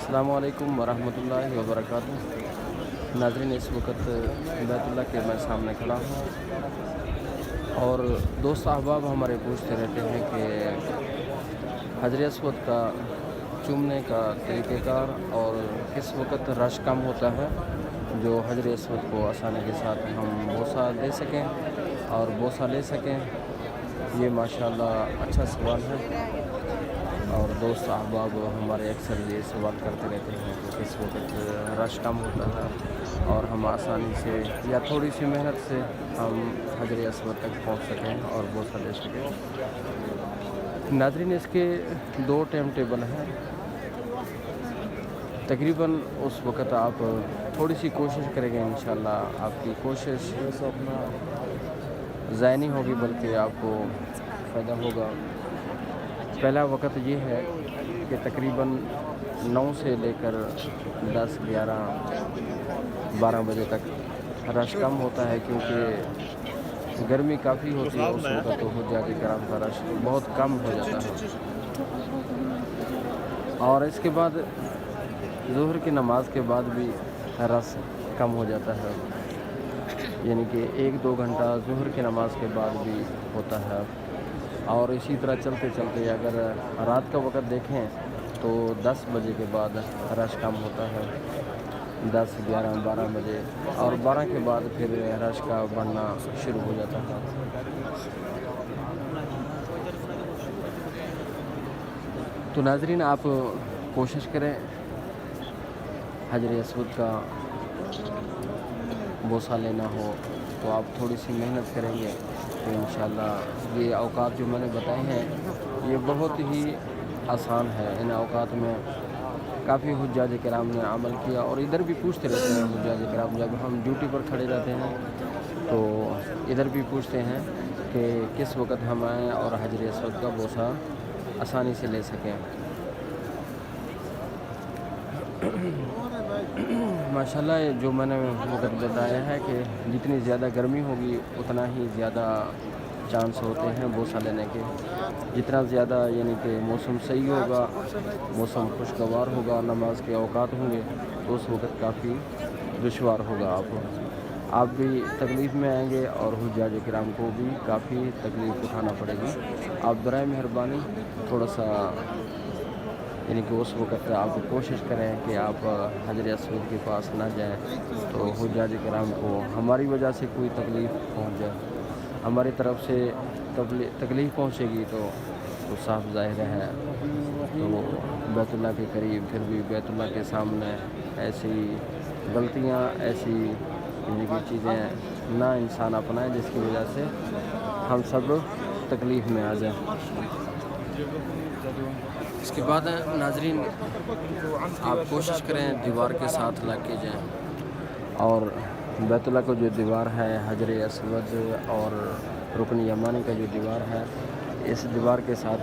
السلام علیکم ورحمۃ اللہ وبرکاتہ۔ ناظرین، اس وقت بیت اللہ کے میں سامنے کھڑا ہوں اور دوست احباب ہمارے پوچھتے رہتے ہیں کہ حجر اسود کا چومنے کا طریقہ کار اور کس وقت رش کم ہوتا ہے جو حجر اسود کو آسانی کے ساتھ ہم بوسہ دے سکیں اور بوسہ لے سکیں۔ یہ ماشاءاللہ اچھا سوال ہے اور دوست احباب ہمارے اکثر یہ سوال کرتے رہتے ہیں کہ کس وقت رش کم ہوتا ہے اور ہم آسانی سے یا تھوڑی سی محنت سے ہم حجر اسود تک پہنچ سکیں اور بوسہ لے سکیں۔ ناظرین، اس کے 2 ٹائم ٹیبل ہیں۔ تقریباً اس وقت آپ تھوڑی سی کوشش کریں گے، انشاءاللہ آپ کی کوشش ضائع نہیں ہوگی بلکہ آپ کو فائدہ ہوگا۔ پہلا وقت یہ ہے کہ تقریباً 9 سے لے کر 10، 11، 12 بجے تک رش کم ہوتا ہے کیونکہ گرمی کافی ہوتی ہے اس وقت، تو حجاج کرام کا رش بہت کم ہو جاتا ہے۔ اور اس کے بعد ظہر کی نماز کے بعد بھی رش کم ہو جاتا ہے، یعنی کہ 1-2 گھنٹہ ظہر کی نماز کے بعد بھی ہوتا ہے۔ اور اسی طرح چلتے چلتے اگر رات کا وقت دیکھیں تو 10 بجے کے بعد رش کم ہوتا ہے، 10، 11، 12 بجے، اور 12 کے بعد پھر رش کا بڑھنا شروع ہو جاتا ہے۔ تو ناظرین، آپ کوشش کریں حجر اسود کا بوسہ لینا ہو تو آپ تھوڑی سی محنت کریں گے تو انشاءاللہ یہ اوقات جو میں نے بتائے ہیں یہ بہت ہی آسان ہے۔ ان اوقات میں کافی حجاج کرام نے عمل کیا اور ادھر بھی پوچھتے رہتے ہیں حجاج کرام، جب ہم ڈیوٹی پر کھڑے رہتے ہیں تو ادھر بھی پوچھتے ہیں کہ کس وقت ہم آئیں اور حجر اسود کا بوسہ آسانی سے لے سکیں۔ ماشاءاللہ جو میں نے وقت بتایا ہے کہ جتنی زیادہ گرمی ہوگی اتنا ہی زیادہ چانس ہوتے ہیں بوسہ لینے کے، جتنا زیادہ یعنی کہ موسم صحیح ہوگا، موسم خوشگوار ہوگا، نماز کے اوقات ہوں گے تو اس وقت کافی دشوار ہوگا، آپ بھی تکلیف میں آئیں گے اور حجاج کرام کو بھی کافی تکلیف اٹھانا پڑے گی۔ آپ برائے مہربانی تھوڑا سا یعنی کہ اس وقت آپ کوشش کریں کہ آپ حجر اسود کے پاس نہ جائیں تو حجاج کرام کو ہماری وجہ سے کوئی تکلیف پہنچ جائے، ہماری طرف سے تکلیف پہنچے گی تو صاف ظاہر ہے تو بیت اللہ کے قریب پھر بھی بیت اللہ کے سامنے ایسی غلطیاں، ایسی یعنی کہ چیزیں نہ انسان اپنائے جس کی وجہ سے ہم سب تکلیف میں آ جائیں۔ اس کے بعد ناظرین، آپ کوشش کریں دیوار کے ساتھ لگ کے جائیں اور بیت اللہ کا جو دیوار ہے، حجر اسود اور رکن یمانی کا جو دیوار ہے، اس دیوار کے ساتھ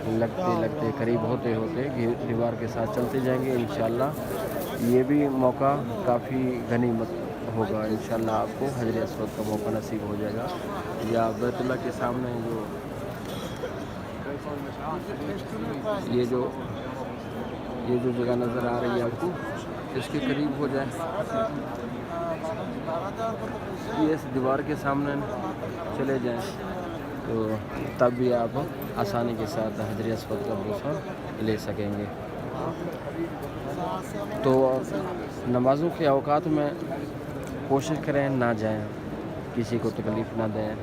لگتے لگتے قریب ہوتے ہوتے دیوار کے ساتھ چلتے جائیں گے انشاءاللہ۔ یہ بھی موقع کافی غنیمت ہوگا، انشاءاللہ آپ کو حجر اسود کا موقع نصیب ہو جائے گا۔ یا بیت اللہ کے سامنے یہ جو جگہ نظر آ رہی ہے آپ کو، اس کے قریب ہو جائے، یہ اس دیوار کے سامنے چلے جائیں تو تب بھی آپ آسانی کے ساتھ حجر اسود کا بوسہ لے سکیں گے۔ تو نمازوں کے اوقات میں کوشش کریں نہ جائیں، کسی کو تکلیف نہ دیں،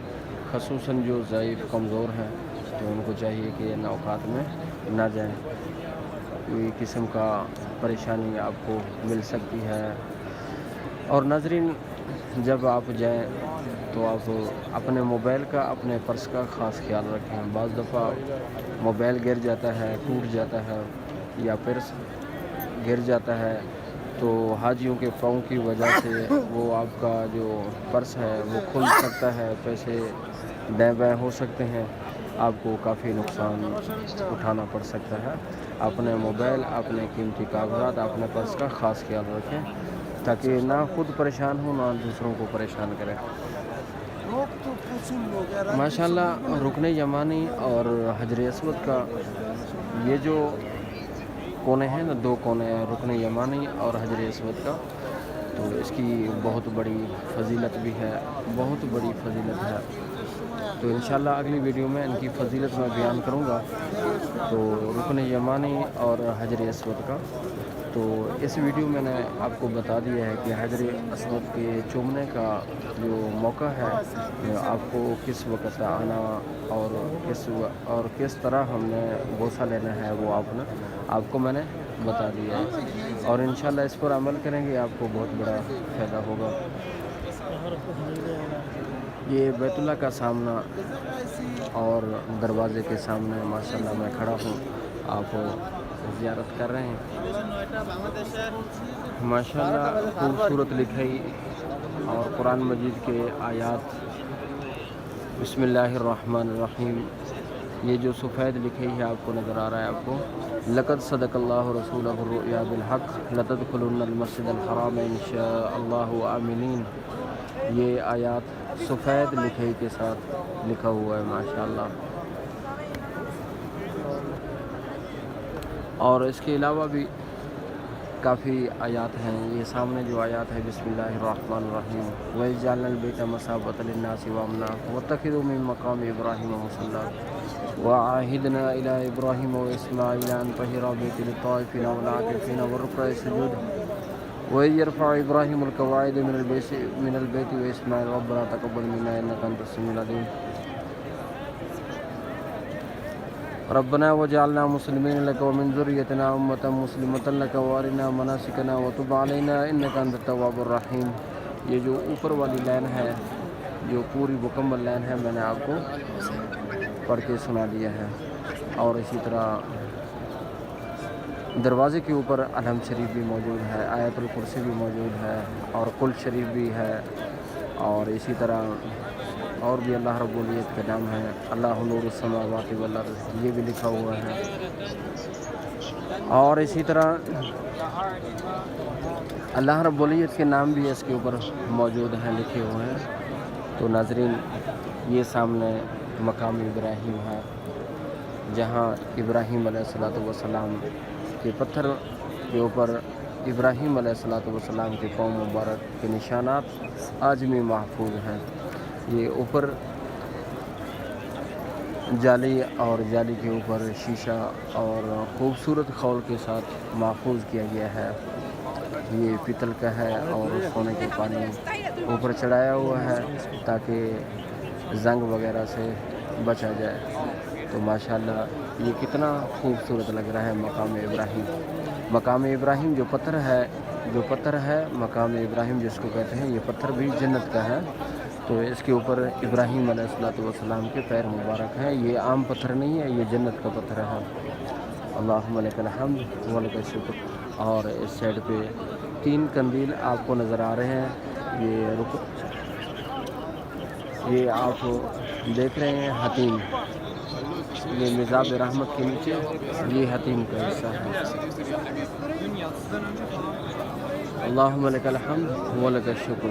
خصوصاً جو ضعیف کمزور ہیں تو ان کو چاہیے کہ ان اوقات میں نہ جائیں، کوئی قسم کا پریشانی آپ کو مل سکتی ہے۔ اور ناظرین، جب آپ جائیں تو آپ اپنے موبائل کا، اپنے پرس کا خاص خیال رکھیں۔ بعض دفعہ موبائل گر جاتا ہے، ٹوٹ جاتا ہے یا پرس گر جاتا ہے تو حاجیوں کے پاؤں کی وجہ سے وہ آپ کا جو پرس ہے وہ کھل سکتا ہے، پیسے دائیں بائیں ہو سکتے ہیں، آپ کو کافی نقصان اٹھانا پڑ سکتا ہے۔ اپنے موبائل، اپنے قیمتی کاغذات، اپنے پرس کا خاص خیال رکھیں تاکہ نہ خود پریشان ہوں نہ دوسروں کو پریشان کریں۔ ماشاءاللہ رکن یمانی اور حجر اسود کا یہ جو कोने हैं ना, 2 कोने हैं, रुकन यमानी और हजर अस्वद का। तो इसकी बहुत बड़ी फजीलत भी है, बहुत बड़ी फजीलत है। तो इंशाल्लाह अगली वीडियो में इनकी फजीलत मैं बयान करूँगा। तो रुकन यमानी और हजर अस्वद का, तो इस वीडियो में मैंने आपको बता दिया है कि हजर अस्वद के चूमने का जो मौका है, आपको किस वक्त आना और किस तरह हमने बोसा लेना है, वो आपको मैंने बता दिया है। और इंशाल्लाह इस पर अमल करेंगे, आपको बहुत बड़ा फ़ायदा होगा। ये बैतुल्लाह का सामना और दरवाज़े के सामने माशाल्लाह मैं खड़ा हूँ, आप ज़ियारत कर रहे हैं। माशाल्लाह खूबसूरत लिखाई और कुरान मजीद के आयात, बिस्मिल्लाहिर्रहमानिर्रहीम। ये जो सफ़ेद लिखाई है आपको नज़र आ रहा है, आपको लक़द सदक़ल्लाहु रसूलहु रुया बिलहक़ लतदख़ुलुन्नल मस्जिदल हराम इंशाअल्लाहु आमिनीन। ये आयात सफ़ेद लिखाई के साथ लिखा हुआ है माशाअल्लाह। और इसके अलावा भी काफ़ी आयात हैं। ये सामने जो आयात है, बिस्मिल्लाहिर्रहमानिर्रहीम, वइज़जअलनल बैत मसाबतल लिन्नासि व अमना वत्तखिज़ू मिन मक़ाम इब्राहीम मुसल्ला वअहिदना इला इब्राहीम व इस्माईल अन तहिरा बैति लित्ताइफ़ीन वल आकिफ़ीन वरुक्अ सुजूद वइज़ यरफ़अ इब्राहीमुल क़वाइद मिनल बैति व इस्माईल रब्बना तक़ब्बल मिन्ना इन्नका अंतस समीउल अलीम। रब्बना वजअलना मुस्लिमीन लक व मिन ज़ुर्रिय्यतिना उम्मतन मुस्लिमतन लक व अरिना मनासिकना व तुब अलैना इन्नका अंतत तव्वाबुर रहीम। ये जो ऊपर वाली लाइन है, जो पूरी मुकम्मल लाइन है, मैंने आपको पढ़ के सुना दिया है। और इसी तरह दरवाज़े के ऊपर अलहम शरीफ भी मौजूद है, आयतुल कुर्सी भी मौजूद है और कुल शरीफ भी है। और इसी तरह और भी अल्लाह रब्बुल इज़्ज़त के नाम है, अल्लाहु नूरुस समावाति वल अर्ज़, ये भी लिखा हुआ है। और इसी तरह अल्लाह रब्बुल इज़्ज़त के नाम भी इसके ऊपर मौजूद हैं, लिखे हुए हैं। तो नाज़रीन, ये सामने मकाम इब्राहीम है, जहाँ इब्राहीम अलैहिस्सलातु वस्सलाम के पत्थर के ऊपर इब्राहीम अलैहिस्सलातु वस्सलाम के पाँव मुबारक के निशानात आज भी महफूज हैं। ये ऊपर जाली और जाली के ऊपर शीशा और खूबसूरत खौल के साथ महफूज किया गया है। ये पीतल का है और सोने के पानी ऊपर चढ़ाया हुआ है ताकि जंग वगैरह से बचा जाए। तो माशाल्लाह ये कितना खूबसूरत लग रहा है मकाम इब्राहीम। मकाम इब्राहीम जो पत्थर है मकाम इब्राहीम जिसको कहते हैं, ये पत्थर भी जन्नत का है। तो इसके ऊपर इब्राहीम अलैहिस्सलातु वस्सलाम के पैर मुबारक हैं। ये आम पत्थर नहीं है, ये जन्नत का पत्थर है। अल्लाहुम्मा लकल हम्द व लकल शुक्र। और इस साइड पे 3 कंदील आपको नज़र आ रहे हैं। ये आप देख रहे हैं हतीम, ये मिज़ाब रहमत के नीचे ये हतीम का हिस्सा है। अल्लाहुम्मा लकल हम्द व लकल शुक्र।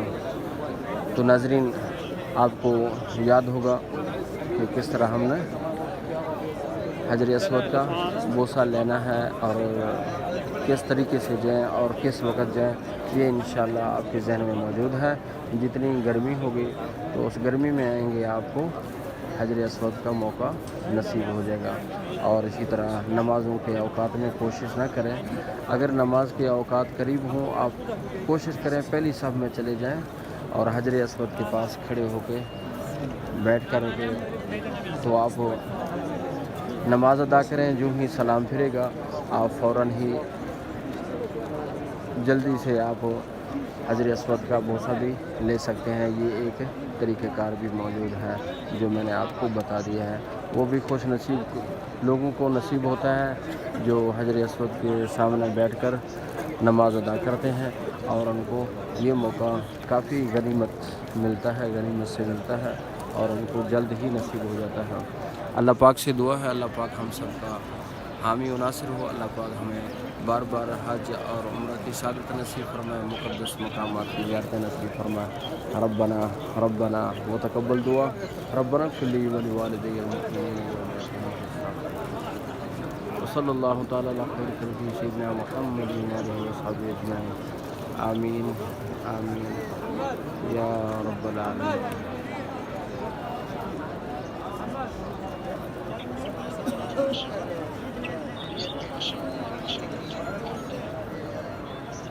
तो नाज़रीन, आपको याद होगा कि किस तरह हमने हजर अस्वद का बोसा लेना है और किस तरीके से जाएं और किस वक़्त जाएं, ये इंशाल्लाह आपके जहन में मौजूद है। जितनी गर्मी होगी तो उस गर्मी में आएंगे, आपको हजर अस्वद का मौका नसीब हो जाएगा। और इसी तरह नमाज़ों के औकात में कोशिश ना करें, अगर नमाज के औकात करीब हों, आप कोशिश करें पहली सफ में चले जाएं और हजर अस्वद के पास खड़े होकर बैठ कर तो आप नमाज अदा करें। जो ही सलाम फिरेगा, आप फ़ौरन ही जल्दी से आप हजर अस्वद का बोसा भी ले सकते हैं। ये एक तरीक़ेकार भी मौजूद है जो मैंने आपको बता दिया है। वो भी खुश नसीब लोगों को नसीब होता है जो हजर अस्वद के सामने बैठकर नमाज अदा करते हैं और उनको ये मौका काफ़ी गनीमत मिलता है, गनीमत से मिलता है और उनको जल्द ही नसीब हो जाता है। अल्लाह पाक से दुआ है, अल्लाह पाक हम सब का हामी व नासिर हो। अल्लाह पाक हमें बार बार हज और उम्रा की सादत नसीब फरमाए, मुक़द्दस मकामात की ज़ियारत नसीब फरमाए। रब्बना रब्बना व तक़ब्बल दुआ, रब्बना इग़फ़िर ली व लिवालिदैया वल मुस्लिमीन। وصلی اللہ تعالیٰ علی خیر خلقہ سیدنا محمد علیہ وصحبہ اجمعین آمین آمین یا رب العالمین.